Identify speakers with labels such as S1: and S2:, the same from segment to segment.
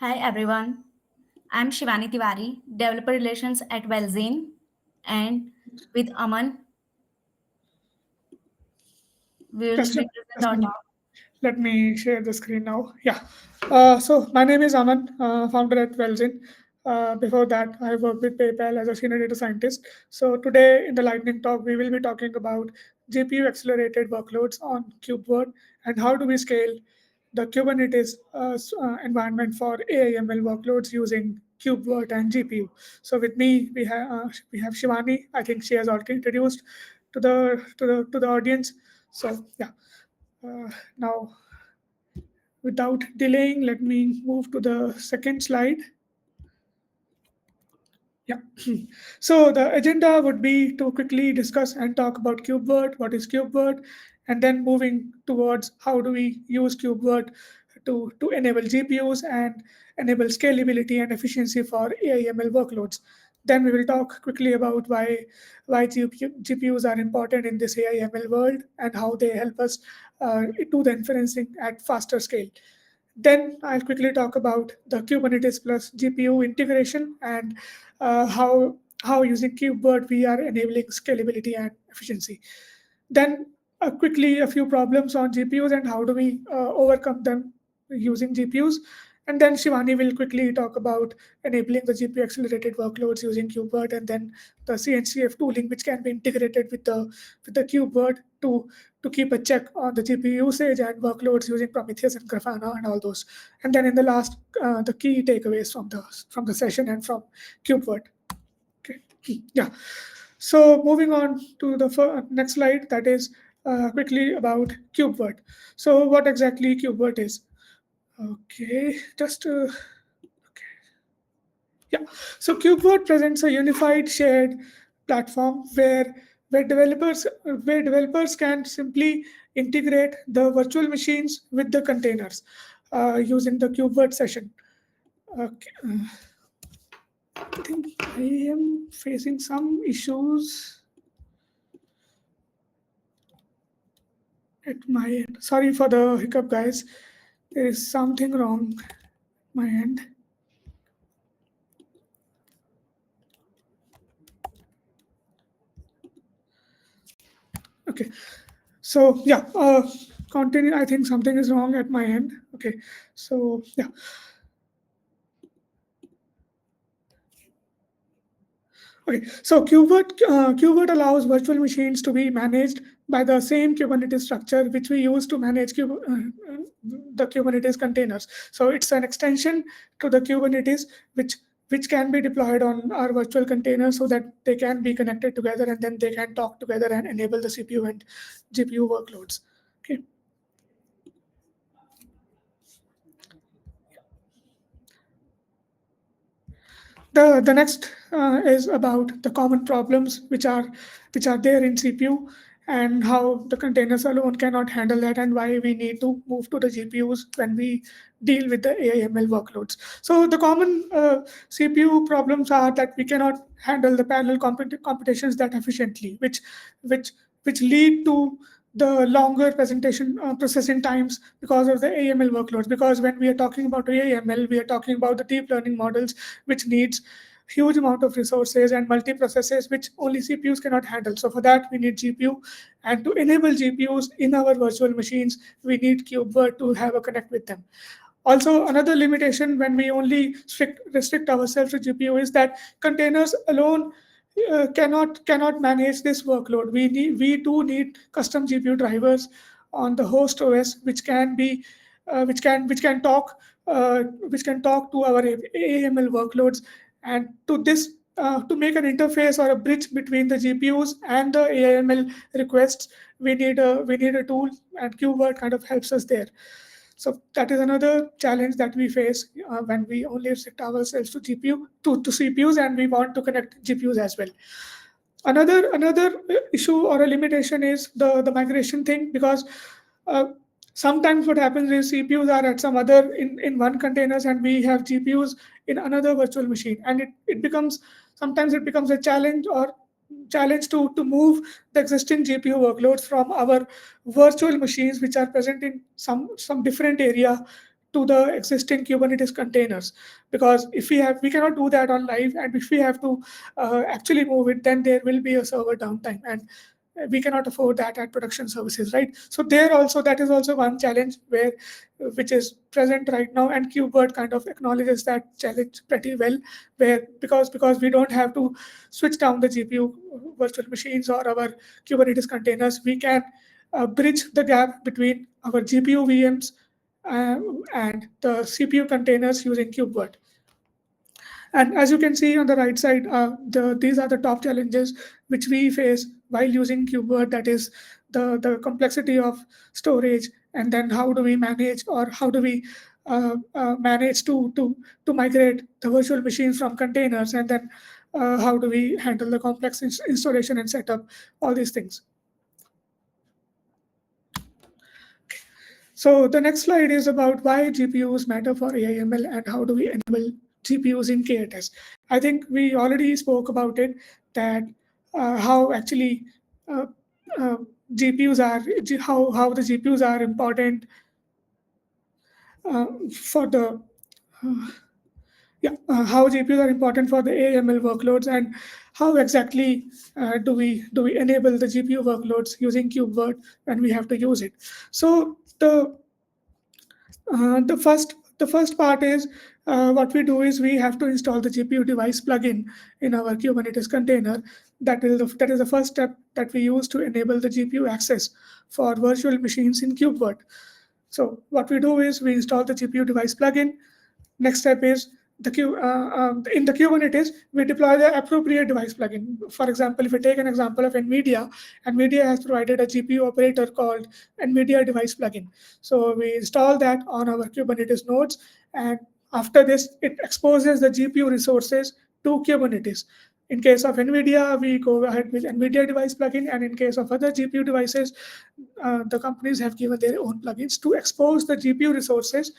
S1: Hi everyone, I'm Shivani Tiwari, Developer Relations at Wellzine, and with Aman, we will
S2: Just a,
S1: represent
S2: just a
S1: our
S2: minute.
S1: talk.
S2: Let me share the screen now. Yeah. So my name is Aman, founder at Wellzin. Before that, I worked with PayPal as a senior data scientist. So today in the lightning talk, we will be talking about GPU accelerated workloads on KubeVirt and how do we scale the Kubernetes environment for AI/ML workloads using KubeVirt and GPU. So with me, we have Shivani. I think she has already introduced to the audience. So yeah. Now, without delaying, let me move to the second slide. Yeah. So the agenda would be to quickly discuss and talk about KubeVirt, what is KubeVirt, and then moving towards how do we use KubeVirt to enable GPUs and enable scalability and efficiency for AI/ML workloads. Then we will talk quickly about why GPUs are important in this AI/ML world and how they help us do the inferencing at faster scale. Then I'll quickly talk about the Kubernetes plus GPU integration and how using KubeVirt we are enabling scalability and efficiency. Then quickly a few problems on GPUs and how do we overcome them using GPUs. And then Shivani will quickly talk about enabling the GPU accelerated workloads using KubeVirt and then the CNCF tooling which can be integrated with the KubeVirt to keep a check on the GPU usage and workloads using Prometheus and Grafana and all those. And then in the last, the key takeaways from the session and from KubeVirt. Okay. Yeah. So moving on to the next slide, that is quickly about KubeVirt. So what exactly KubeVirt is? Okay, just okay. Yeah. So KubeVirt presents a unified shared platform where developers can simply integrate the virtual machines with the containers using the KubeVirt session. Okay. I think I am facing some issues at my end. Sorry for the hiccup, guys. There is something wrong at my end. Okay. So yeah, continue. I think something is wrong at my end. Okay. So yeah. Okay, so KubeVirt allows virtual machines to be managed by the same Kubernetes structure which we use to manage the Kubernetes containers. So it's an extension to the Kubernetes which can be deployed on our virtual containers so that they can be connected together and then they can talk together and enable the CPU and GPU workloads. Okay. The next is about the common problems which are there in CPU and how the containers alone cannot handle that and why we need to move to the GPUs when we deal with the AI/ML workloads. So the common CPU problems are that we cannot handle the parallel computations that efficiently, which which lead to the longer presentation processing times because of the AML workloads. Because when we are talking about AML, we are talking about the deep learning models, which needs huge amount of resources and multi-processes which only CPUs cannot handle. So for that, we need GPU. And to enable GPUs in our virtual machines, we need KubeVirt to have a connect with them. Also, another limitation when we only restrict ourselves to GPU is that containers alone cannot manage this workload. We do need custom GPU drivers on the host OS, which can talk to our AML workloads, and to make an interface or a bridge between the GPUs and the AML requests, we need a tool, and KubeVirt kind of helps us there. So that is another challenge that we face when we only restrict ourselves to GPU to CPUs and we want to connect GPUs as well. Another issue or a limitation is the migration thing, because uh, sometimes what happens is CPUs are at some other in one containers and we have GPUs in another virtual machine, and it becomes sometimes it becomes a challenge to move the existing GPU workloads from our virtual machines which are present in some different area to the existing Kubernetes containers, because if we cannot do that on live, and if we have to actually move it, then there will be a server downtime, and we cannot afford that at production services, right? So there also, that is also one challenge where which is present right now, and KubeVirt kind of acknowledges that challenge pretty well, where because we don't have to switch down the GPU virtual machines or our Kubernetes containers, we can bridge the gap between our GPU VMs and the CPU containers using KubeVirt. And as you can see on the right side, these are the top challenges which we face while using KubeVirt. That is the complexity of storage, and then how do we manage, or how do we manage to migrate the virtual machines from containers, and then how do we handle the complex installation and setup, all these things. So the next slide is about why GPUs matter for AI/ML and how do we enable GPUs in KTS. I think we already spoke about it, that how actually uh, uh, GPUs are, how the GPUs are important for the how GPUs are important for the AI/ML workloads, and how exactly do we enable the GPU workloads using KubeVirt when we have to use it. So the first part is, what we do is we have to install the GPU device plugin in our Kubernetes container. That is the first step that we use to enable the GPU access for virtual machines in KubeVirt. So what we do is we install the GPU device plugin. Next step is in the Kubernetes, we deploy the appropriate device plugin. For example, if we take an example of NVIDIA has provided a GPU operator called NVIDIA device plugin. So we install that on our Kubernetes nodes, and after this, it exposes the GPU resources to Kubernetes. In case of NVIDIA, we go ahead with NVIDIA device plugin, and in case of other GPU devices, the companies have given their own plugins to expose the GPU resources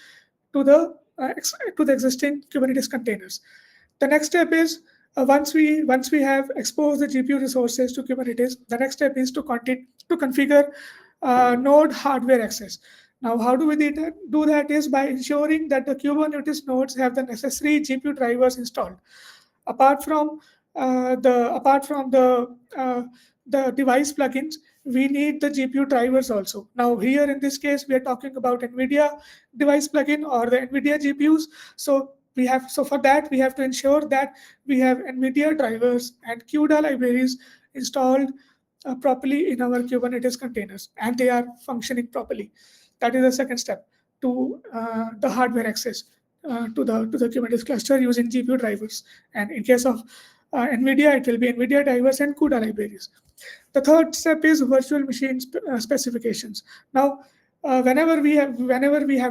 S2: to the existing Kubernetes containers. The next step is, once we have exposed the GPU resources to Kubernetes, the next step is to configure node hardware access. Now, how do we do that is by ensuring that the Kubernetes nodes have the necessary GPU drivers installed. Apart from the device plugins, we need the GPU drivers also. Now, here in this case, we are talking about NVIDIA device plugin or the NVIDIA GPUs. So for that, we have to ensure that we have NVIDIA drivers and CUDA libraries installed properly in our Kubernetes containers, and they are functioning properly. That is the second step to the hardware access to the Kubernetes cluster using GPU drivers. And in case of NVIDIA, it will be NVIDIA drivers and CUDA libraries. The third step is virtual machine specifications. Now, whenever we have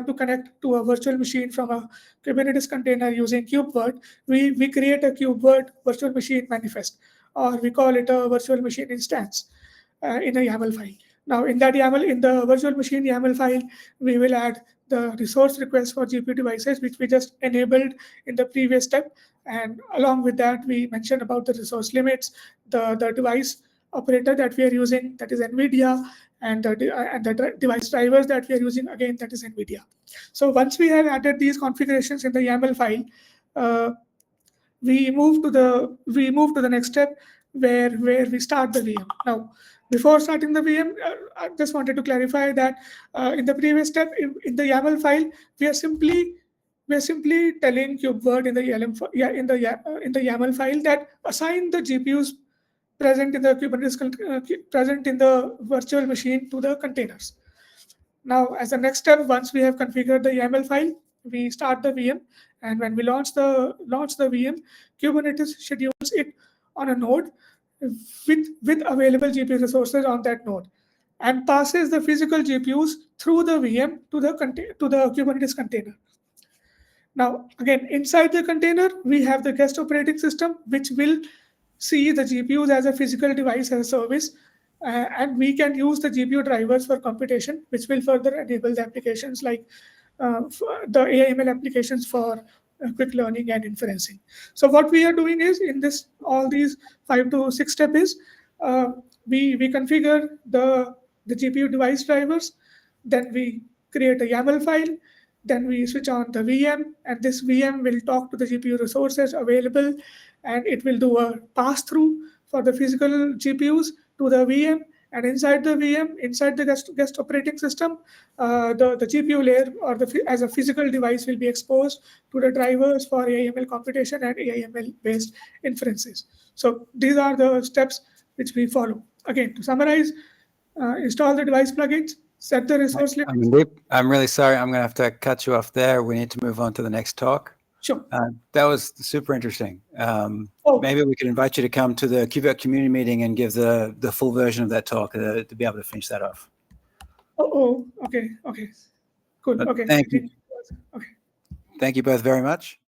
S2: to connect to a virtual machine from a Kubernetes container using KubeVirt, we create a KubeVirt virtual machine manifest, or we call it a virtual machine instance in a YAML file. Now, in the virtual machine YAML file, we will add the resource request for GPU devices, which we just enabled in the previous step. And along with that, we mentioned about the resource limits, the device operator that we are using, that is NVIDIA, and the device drivers that we are using, again, that is NVIDIA. So once we have added these configurations in the YAML file, we move to the next step, where we start the VM. Now, before starting the VM, I just wanted to clarify that in the previous step, in the YAML file, we are simply telling KubeVirt in the YAML file that assign the GPUs present in the present in the virtual machine to the containers. Now, as the next step, once we have configured the YAML file, we start the VM, and when we launch the VM, Kubernetes schedules it on a node with available GPU resources on that node, and passes the physical GPUs through the VM to the Kubernetes container. Now, again, inside the container, we have the guest operating system, which will see the GPUs as a physical device as a service, and we can use the GPU drivers for computation, which will further enable the applications like the AI/ML applications for quick learning and inferencing. So what we are doing is, in all these 5 to 6 steps is, we configure the GPU device drivers, then we create a YAML file, Then we switch on the VM, and this VM will talk to the GPU resources available, and it will do a pass-through for the physical GPUs to the VM. And inside the VM, inside the guest operating system, the GPU layer or as a physical device will be exposed to the drivers for AIML computation and AIML based inferences. So these are the steps which we follow. Again, to summarize, install the device plugins, set the resource limits.
S3: Amandeep, I'm really sorry. I'm going to have to cut you off there. We need to move on to the next talk.
S2: Sure.
S3: That was super interesting.
S2: Oh.
S3: Maybe we could invite you to come to the KubeVirt community meeting and give the full version of that talk to be able to finish that off.
S2: Oh, okay. Cool.
S3: But
S2: Okay.
S3: thank you.
S2: Okay.
S3: Thank you both very much.